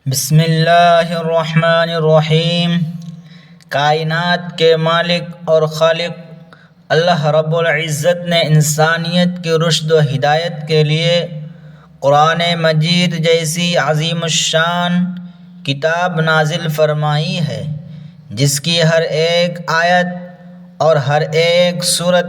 بسم اللہ الرحمن الرحیم۔ کائنات کے مالک اور خالق اللہ رب العزت نے انسانیت کی رشد و ہدایت کے لیے قرآن مجید جیسی عظیم الشان کتاب نازل فرمائی ہے، جس کی ہر ایک آیت اور ہر ایک سورت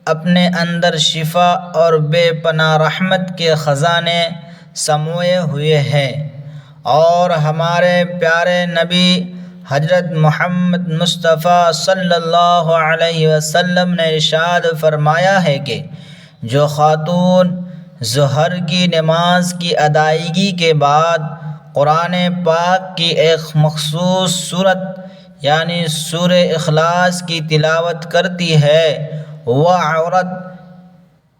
اپنے اندر شفا اور بے پناہ رحمت کے خزانے سموئے ہوئے ہیں۔ اور ہمارے پیارے نبی حضرت محمد مصطفیٰ صلی اللہ علیہ وسلم نے ارشاد فرمایا ہے کہ جو خاتون ظہر کی نماز کی ادائیگی کے بعد قرآن پاک کی ایک مخصوص صورت یعنی سورہ اخلاص کی تلاوت کرتی ہے، وہ عورت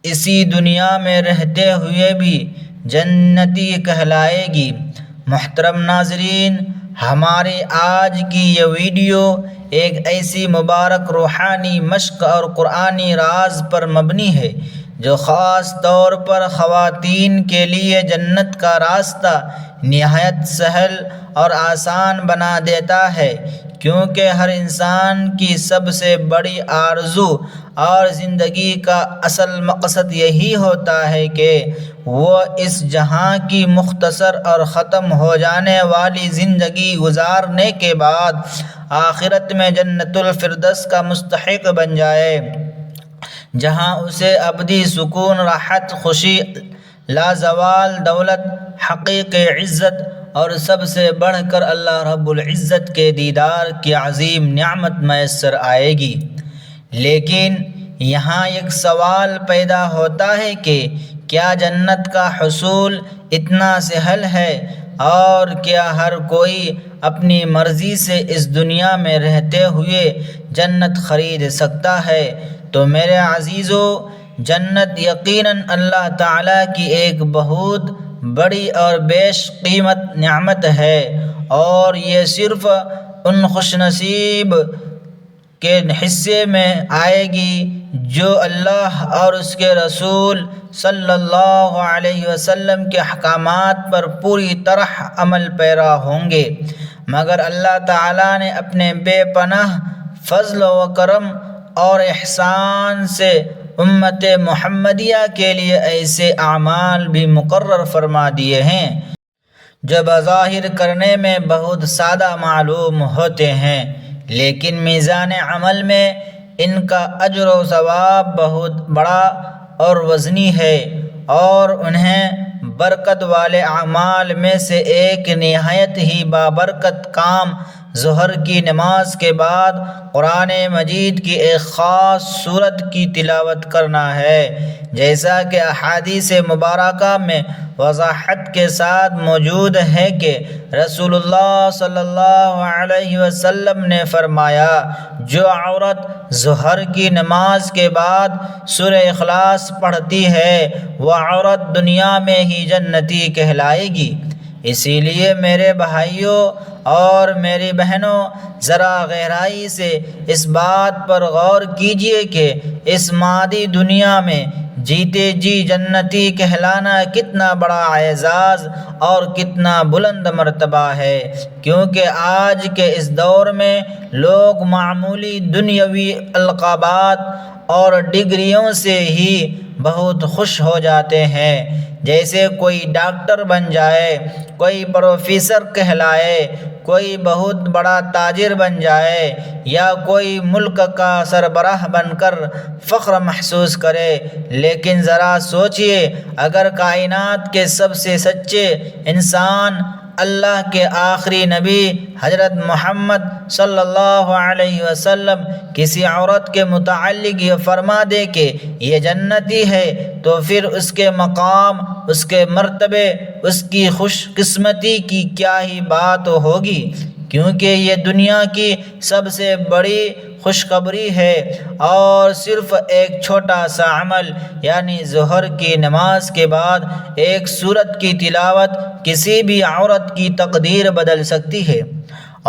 اسی دنیا میں رہتے ہوئے بھی جنتی کہلائے گی۔ محترم ناظرین، ہماری آج کی یہ ویڈیو ایک ایسی مبارک روحانی مشق اور قرآنی راز پر مبنی ہے جو خاص طور پر خواتین کے لیے جنت کا راستہ نہایت سہل اور آسان بنا دیتا ہے، کیونکہ ہر انسان کی سب سے بڑی آرزو اور زندگی کا اصل مقصد یہی ہوتا ہے کہ وہ اس جہاں کی مختصر اور ختم ہو جانے والی زندگی گزارنے کے بعد آخرت میں جنت الفردوس کا مستحق بن جائے، جہاں اسے ابدی سکون، راحت، خوشی، لازوال دولت، حقیقی عزت اور سب سے بڑھ کر اللہ رب العزت کے دیدار کی عظیم نعمت میسر آئے گی۔ لیکن یہاں ایک سوال پیدا ہوتا ہے کہ کیا جنت کا حصول اتنا سہل ہے، اور کیا ہر کوئی اپنی مرضی سے اس دنیا میں رہتے ہوئے جنت خرید سکتا ہے؟ تو میرے عزیزو، جنت یقیناً اللہ تعالیٰ کی ایک بہت بڑی اور بیش قیمت نعمت ہے، اور یہ صرف ان خوش نصیب کے حصے میں آئے گی جو اللہ اور اس کے رسول صلی اللہ علیہ وسلم کے احکامات پر پوری طرح عمل پیرا ہوں گے۔ مگر اللہ تعالیٰ نے اپنے بے پناہ فضل و کرم اور احسان سے امت محمدیہ کے لیے ایسے اعمال بھی مقرر فرما دیے ہیں جو بظاہر کرنے میں بہت سادہ معلوم ہوتے ہیں، لیکن میزان عمل میں ان کا اجر و ثواب بہت بڑا اور وزنی ہے۔ اور انہیں برکت والے اعمال میں سے ایک نہایت ہی بابرکت کام ظہر کی نماز کے بعد قرآن مجید کی ایک خاص سورت کی تلاوت کرنا ہے، جیسا کہ احادیث مبارکہ میں وضاحت کے ساتھ موجود ہے کہ رسول اللہ صلی اللہ علیہ وسلم نے فرمایا، جو عورت ظہر کی نماز کے بعد سورہ اخلاص پڑھتی ہے وہ عورت دنیا میں ہی جنتی کہلائے گی۔ اسی لیے میرے بھائیوں اور میری بہنوں، ذرا گہرائی سے اس بات پر غور کیجئے کہ اس مادی دنیا میں جیتے جی جنتی کہلانا کتنا بڑا اعزاز اور کتنا بلند مرتبہ ہے، کیونکہ آج کے اس دور میں لوگ معمولی دنیاوی القابات اور ڈگریوں سے ہی بہت خوش ہو جاتے ہیں، جیسے کوئی ڈاکٹر بن جائے، کوئی پروفیسر کہلائے، کوئی بہت بڑا تاجر بن جائے، یا کوئی ملک کا سربراہ بن کر فخر محسوس کرے۔ لیکن ذرا سوچئے، اگر کائنات کے سب سے سچے انسان اللہ کے آخری نبی حضرت محمد صلی اللہ علیہ وسلم کسی عورت کے متعلق یہ فرما دے کہ یہ جنتی ہے، تو پھر اس کے مقام، اس کے مرتبے، اس کی خوش قسمتی کی کیا ہی بات ہوگی، کیونکہ یہ دنیا کی سب سے بڑی خوشخبری ہے، اور صرف ایک چھوٹا سا عمل یعنی ظہر کی نماز کے بعد ایک سورت کی تلاوت کسی بھی عورت کی تقدیر بدل سکتی ہے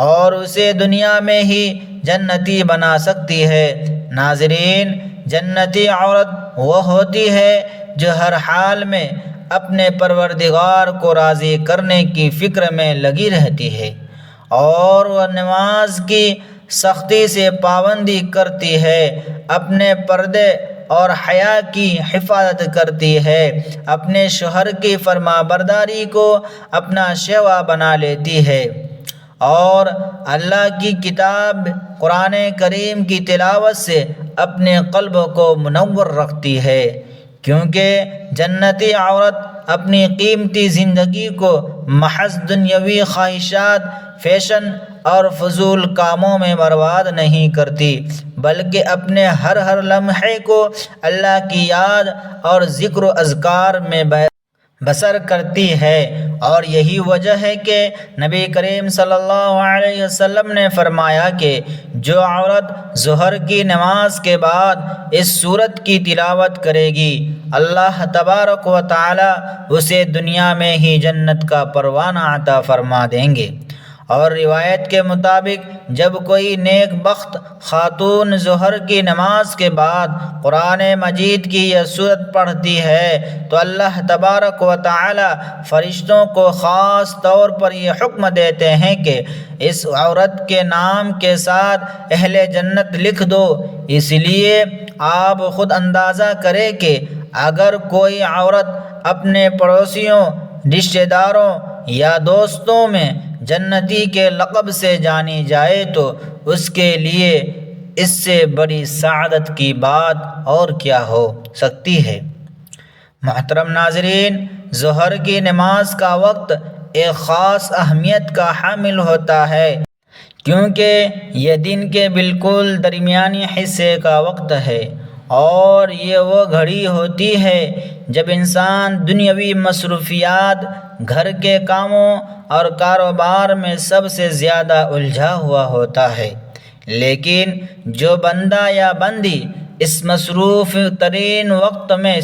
اور اسے دنیا میں ہی جنتی بنا سکتی ہے۔ ناظرین، جنتی عورت وہ ہوتی ہے جو ہر حال میں اپنے پروردگار کو راضی کرنے کی فکر میں لگی رہتی ہے، اور وہ نماز کی سختی سے پابندی کرتی ہے، اپنے پردے اور حیا کی حفاظت کرتی ہے، اپنے شوہر کی فرما برداری کو اپنا شیوا بنا لیتی ہے، اور اللہ کی کتاب قرآن کریم کی تلاوت سے اپنے قلب کو منور رکھتی ہے، کیونکہ جنتی عورت اپنی قیمتی زندگی کو محض دنیاوی خواہشات، فیشن اور فضول کاموں میں برباد نہیں کرتی، بلکہ اپنے ہر لمحے کو اللہ کی یاد اور ذکر و اذکار میں بسر کرتی ہے۔ اور یہی وجہ ہے کہ نبی کریم صلی اللہ علیہ وسلم نے فرمایا کہ جو عورت ظہر کی نماز کے بعد اس سورت کی تلاوت کرے گی، اللہ تبارک و تعالی اسے دنیا میں ہی جنت کا پروانہ عطا فرما دیں گے۔ اور روایت کے مطابق جب کوئی نیک بخت خاتون ظہر کی نماز کے بعد قرآن مجید کی یہ سورت پڑھتی ہے تو اللہ تبارک و تعالی فرشتوں کو خاص طور پر یہ حکم دیتے ہیں کہ اس عورت کے نام کے ساتھ اہل جنت لکھ دو۔ اس لیے آپ خود اندازہ کریں کہ اگر کوئی عورت اپنے پڑوسیوں، رشتہ داروں یا دوستوں میں جنتی کے لقب سے جانی جائے تو اس کے لیے اس سے بڑی سعادت کی بات اور کیا ہو سکتی ہے۔ محترم ناظرین، ظہر کی نماز کا وقت ایک خاص اہمیت کا حامل ہوتا ہے، کیونکہ یہ دن کے بالکل درمیانی حصے کا وقت ہے، اور یہ وہ گھڑی ہوتی ہے جب انسان دنیاوی مصروفیات، گھر کے کاموں اور کاروبار میں سب سے زیادہ الجھا ہوا ہوتا ہے۔ لیکن جو بندہ یا بندی اس مصروف ترین وقت میں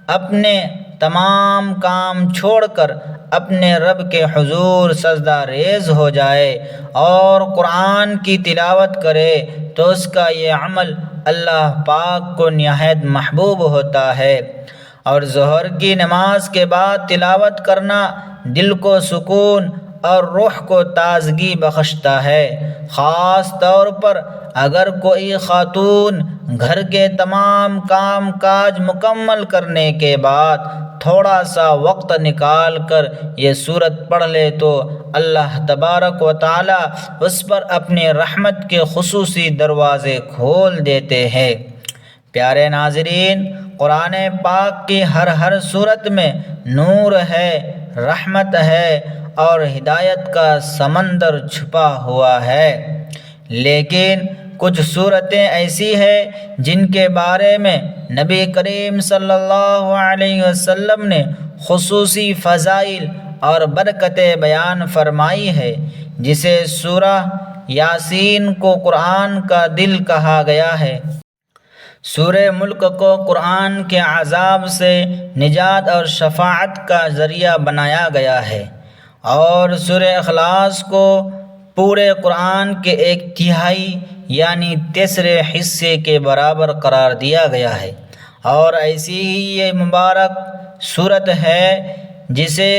اپنے تمام کام چھوڑ کر اپنے رب کے حضور سجدہ ریز ہو جائے اور قرآن کی تلاوت کرے تو اس کا یہ عمل اللہ پاک کو نہایت محبوب ہوتا ہے۔ اور ظہر کی نماز کے بعد تلاوت کرنا دل کو سکون اور روح کو تازگی بخشتا ہے، خاص طور پر اگر کوئی خاتون گھر کے تمام کام کاج مکمل کرنے کے بعد تھوڑا سا وقت نکال کر یہ سورت پڑھ لے تو اللہ تبارک و تعالی اس پر اپنی رحمت کے خصوصی دروازے کھول دیتے ہیں۔ پیارے ناظرین، قرآن پاک کی ہر سورت میں نور ہے، رحمت ہے اور ہدایت کا سمندر چھپا ہوا ہے، لیکن کچھ صورتیں ایسی ہیں جن کے بارے میں نبی کریم صلی اللہ علیہ وسلم نے خصوصی فضائل اور برکتیں بیان فرمائی ہے، جسے سورہ یاسین کو قرآن کا دل کہا گیا ہے۔ سورہ ملک کو قرآن کے عذاب سے نجات اور شفاعت کا ذریعہ بنایا گیا ہے، اور سورہ اخلاص کو پورے قرآن کے 1/3 یعنی تیسرے حصے کے برابر قرار دیا گیا ہے۔ اور ایسی ہی یہ مبارک سورت ہے جسے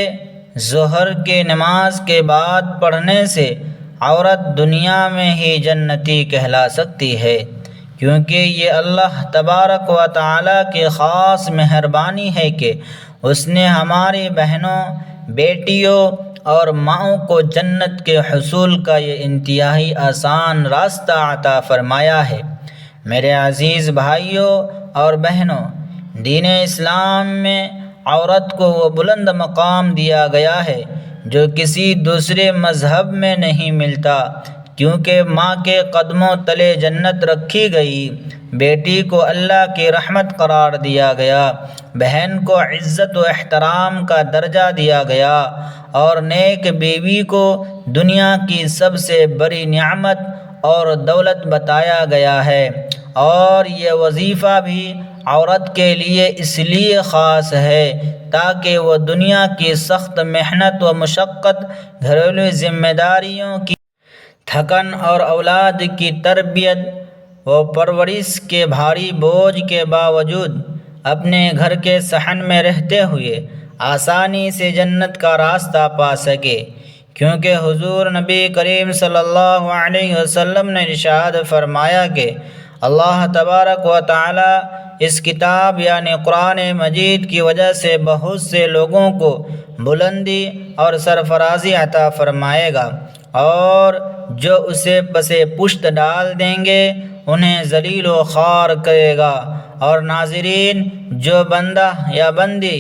ظہر کی نماز کے بعد پڑھنے سے عورت دنیا میں ہی جنتی کہلا سکتی ہے، کیونکہ یہ اللہ تبارک و تعالی کی خاص مہربانی ہے کہ اس نے ہماری بہنوں، بیٹیوں اور ماؤں کو جنت کے حصول کا یہ انتہائی آسان راستہ عطا فرمایا ہے۔ میرے عزیز بھائیوں اور بہنوں، دین اسلام میں عورت کو وہ بلند مقام دیا گیا ہے جو کسی دوسرے مذہب میں نہیں ملتا، کیونکہ ماں کے قدموں تلے جنت رکھی گئی، بیٹی کو اللہ کی رحمت قرار دیا گیا، بہن کو عزت و احترام کا درجہ دیا گیا، اور نیک بیوی کو دنیا کی سب سے بڑی نعمت اور دولت بتایا گیا ہے۔ اور یہ وظیفہ بھی عورت کے لیے اس لیے خاص ہے تاکہ وہ دنیا کی سخت محنت و مشقت، گھریلو ذمہ داریوں کی تھکن اور اولاد کی تربیت و پرورش کے بھاری بوجھ کے باوجود اپنے گھر کے صحن میں رہتے ہوئے آسانی سے جنت کا راستہ پا سکے، کیونکہ حضور نبی کریم صلی اللہ علیہ وسلم نے ارشاد فرمایا کہ اللہ تبارک و تعالی اس کتاب یعنی قرآن مجید کی وجہ سے بہت سے لوگوں کو بلندی اور سرفرازی عطا فرمائے گا، اور جو اسے پس پشت ڈال دیں گے انہیں ذلیل و خوار کرے گا۔ اور ناظرین، جو بندہ یا بندی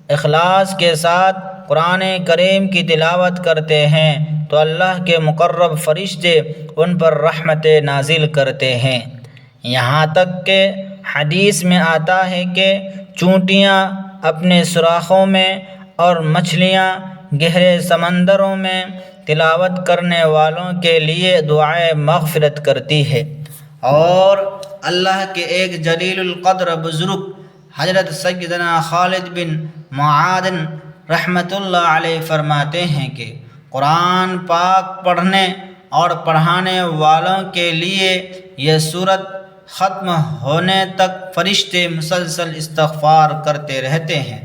اخلاص کے ساتھ قرآن کریم کی تلاوت کرتے ہیں تو اللہ کے مقرب فرشتے ان پر رحمت نازل کرتے ہیں، یہاں تک کہ حدیث میں آتا ہے کہ چونٹیاں اپنے سوراخوں میں اور مچھلیاں گہرے سمندروں میں تلاوت کرنے والوں کے لیے دعائے مغفرت کرتی ہے۔ اور اللہ کے ایک جلیل القدر بزرگ حضرت سیدنا خالد بن معدن رحمۃ اللہ علیہ فرماتے ہیں کہ قرآن پاک پڑھنے اور پڑھانے والوں کے لیے یہ سورت ختم ہونے تک فرشتے مسلسل استغفار کرتے رہتے ہیں۔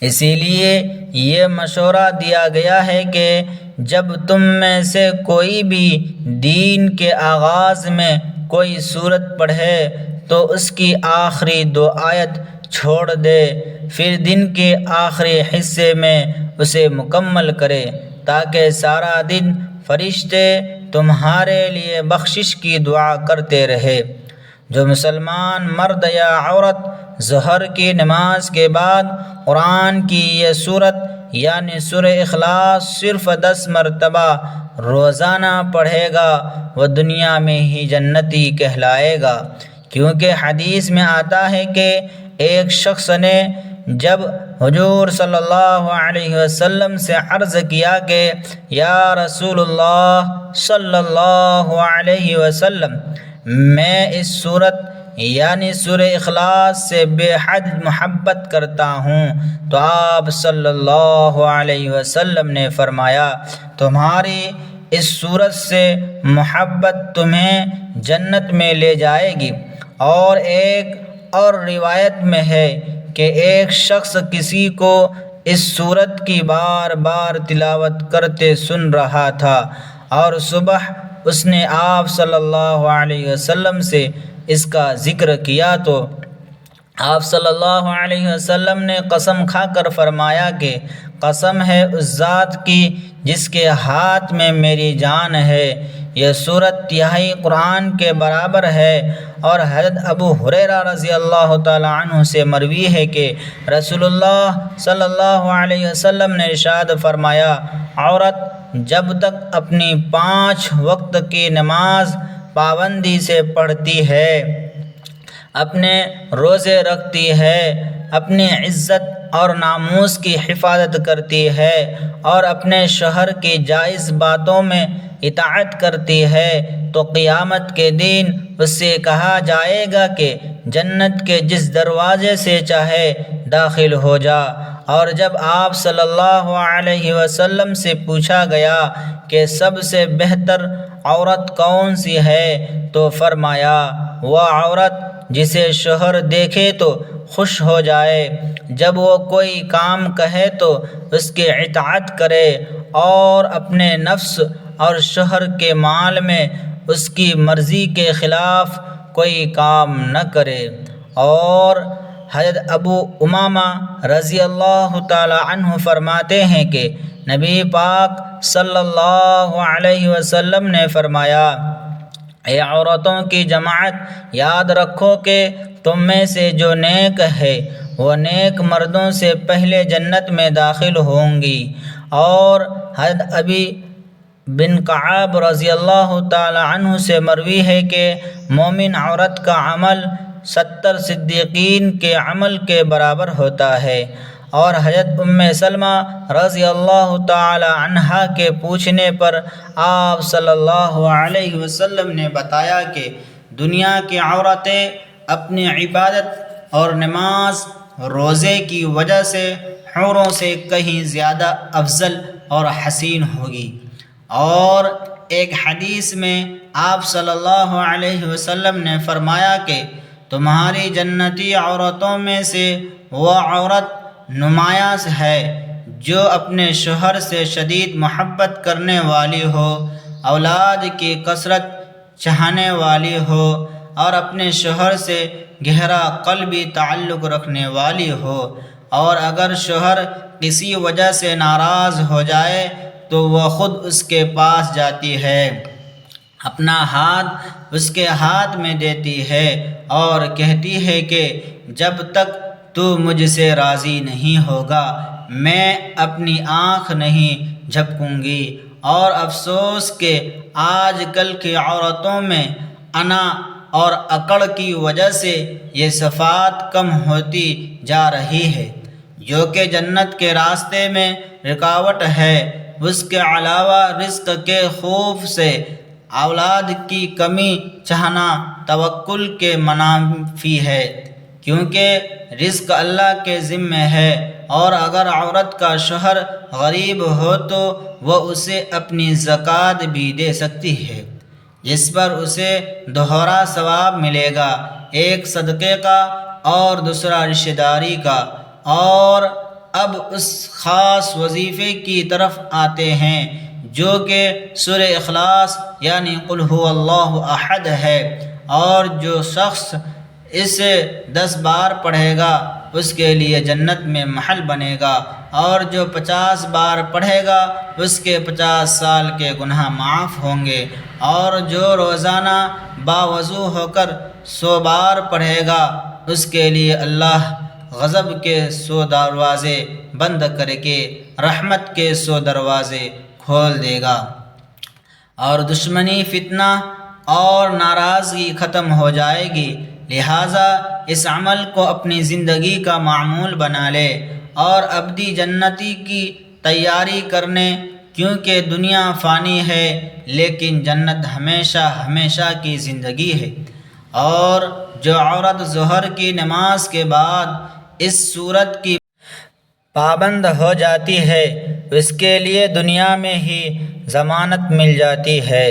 اسی لیے یہ مشورہ دیا گیا ہے کہ جب تم میں سے کوئی بھی دین کے آغاز میں کوئی سورت پڑھے تو اس کی آخری 2 آیت چھوڑ دے، پھر دن کے آخری حصے میں اسے مکمل کرے، تاکہ سارا دن فرشتے تمہارے لیے بخشش کی دعا کرتے رہے۔ جو مسلمان مرد یا عورت ظہر کی نماز کے بعد قرآن کی یہ سورت یعنی سورہ اخلاص صرف 10 مرتبہ روزانہ پڑھے گا وہ دنیا میں ہی جنتی کہلائے گا، کیونکہ حدیث میں آتا ہے کہ ایک شخص نے جب حضور صلی اللہ علیہ وسلم سے عرض کیا کہ یا رسول اللہ صلی اللہ علیہ وسلم، میں اس سورت یعنی سورہ اخلاص سے بے حد محبت کرتا ہوں، تو آپ صلی اللہ علیہ وسلم نے فرمایا تمہاری اس سورت سے محبت تمہیں جنت میں لے جائے گی۔ اور ایک اور روایت میں ہے کہ ایک شخص کسی کو اس سورت کی بار بار تلاوت کرتے سن رہا تھا، اور صبح اس نے آپ صلی اللہ علیہ وسلم سے اس کا ذکر کیا تو آپ صلی اللہ علیہ وسلم نے قسم کھا کر فرمایا کہ قسم ہے اس ذات کی جس کے ہاتھ میں میری جان ہے، یہ سورت تہائی قرآن کے برابر ہے۔ اور حضرت ابو ہریرہ رضی اللہ تعالی عنہ سے مروی ہے کہ رسول اللہ صلی اللہ علیہ وسلم نے ارشاد فرمایا عورت جب تک اپنی 5 وقت کی نماز پابندی سے پڑھتی ہے، اپنے روزے رکھتی ہے، اپنی عزت اور ناموس کی حفاظت کرتی ہے اور اپنے شوہر کی جائز باتوں میں اطاعت کرتی ہے، تو قیامت کے دن اس سے کہا جائے گا کہ جنت کے جس دروازے سے چاہے داخل ہو جا۔ اور جب آپ صلی اللہ علیہ وسلم سے پوچھا گیا کہ سب سے بہتر عورت کون سی ہے تو فرمایا وہ عورت جسے شوہر دیکھے تو خوش ہو جائے، جب وہ کوئی کام کہے تو اس کی اطاعت کرے، اور اپنے نفس اور شوہر کے مال میں اس کی مرضی کے خلاف کوئی کام نہ کرے۔ اور حضرت ابو امامہ رضی اللہ تعالی عنہ فرماتے ہیں کہ نبی پاک صلی اللہ علیہ وسلم نے فرمایا اے عورتوں کی جماعت، یاد رکھو کہ تم میں سے جو نیک ہے وہ نیک مردوں سے پہلے جنت میں داخل ہوں گی۔ اور حضرت ابی بن کعب رضی اللہ تعالی عنہ سے مروی ہے کہ مومن عورت کا عمل 70 صدیقین کے عمل کے برابر ہوتا ہے۔ اور حضرت ام سلمہ رضی اللہ تعالی عنہا کے پوچھنے پر آپ صلی اللہ علیہ وسلم نے بتایا کہ دنیا کی عورتیں اپنی عبادت اور نماز روزے کی وجہ سے حوروں سے کہیں زیادہ افضل اور حسین ہوگی۔ اور ایک حدیث میں آپ صلی اللہ علیہ وسلم نے فرمایا کہ تمہاری جنتی عورتوں میں سے وہ عورت نمایاں ہے جو اپنے شوہر سے شدید محبت کرنے والی ہو، اولاد کی کثرت چاہنے والی ہو اور اپنے شوہر سے گہرا قلبی تعلق رکھنے والی ہو، اور اگر شوہر کسی وجہ سے ناراض ہو جائے تو وہ خود اس کے پاس جاتی ہے، اپنا ہاتھ اس کے ہاتھ میں دیتی ہے اور کہتی ہے کہ جب تک تو مجھ سے راضی نہیں ہوگا میں اپنی آنکھ نہیں جھپکوں گی۔ اور افسوس کہ آج کل کی عورتوں میں انا اور اکڑ کی وجہ سے یہ صفات کم ہوتی جا رہی ہے، جو کہ جنت کے راستے میں رکاوٹ ہے۔ اس کے علاوہ رزق کے خوف سے اولاد کی کمی چاہنا توکل کے منافی ہے، کیونکہ رزق اللہ کے ذمہ ہے، اور اگر عورت کا شوہر غریب ہو تو وہ اسے اپنی زکوٰۃ بھی دے سکتی ہے، جس پر اسے دوہرا ثواب ملے گا، ایک صدقے کا اور دوسرا رشتہ داری کا۔ اور اب اس خاص وظیفے کی طرف آتے ہیں جو کہ سورہ اخلاص یعنی قل هو اللہ احد ہے، اور جو شخص اسے 10 بار پڑھے گا اس کے لیے جنت میں محل بنے گا، اور جو 50 بار پڑھے گا اس کے 50 سال کے گناہ معاف ہوں گے، اور جو روزانہ باوضو ہو کر 100 بار پڑھے گا اس کے لیے اللہ غضب کے 100 دروازے بند کر کے رحمت کے 100 دروازے کھول دے گا، اور دشمنی، فتنہ اور ناراضگی ختم ہو جائے گی۔ لہٰذا اس عمل کو اپنی زندگی کا معمول بنا لے اور ابدی جنتی کی تیاری کرنے، کیونکہ دنیا فانی ہے لیکن جنت ہمیشہ ہمیشہ کی زندگی ہے۔ اور جو عورت ظہر کی نماز کے بعد اس سورت کی پابند ہو جاتی ہے اس کے لیے دنیا میں ہی ضمانت مل جاتی ہے،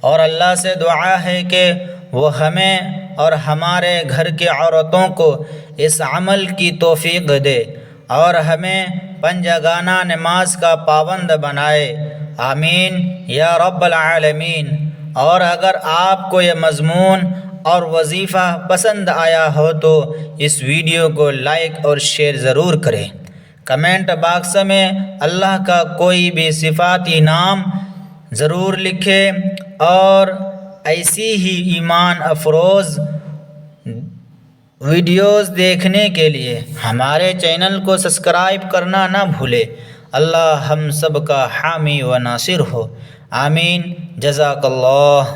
اور اللہ سے دعا ہے کہ وہ ہمیں اور ہمارے گھر کی عورتوں کو اس عمل کی توفیق دے اور ہمیں پنجگانہ نماز کا پابند بنائے، آمین یا رب العالمین۔ اور اگر آپ کو یہ مضمون اور وظیفہ پسند آیا ہو تو اس ویڈیو کو لائک اور شیئر ضرور کریں۔ کمنٹ باکس میں اللہ کا کوئی بھی صفاتی نام ضرور لکھیں، اور ایسی ہی ایمان افروز ویڈیوز دیکھنے کے لیے ہمارے چینل کو سبسکرائب کرنا نہ بھولے۔ اللہ ہم سب کا حامی و ناصر ہو، آمین۔ جزاک اللہ۔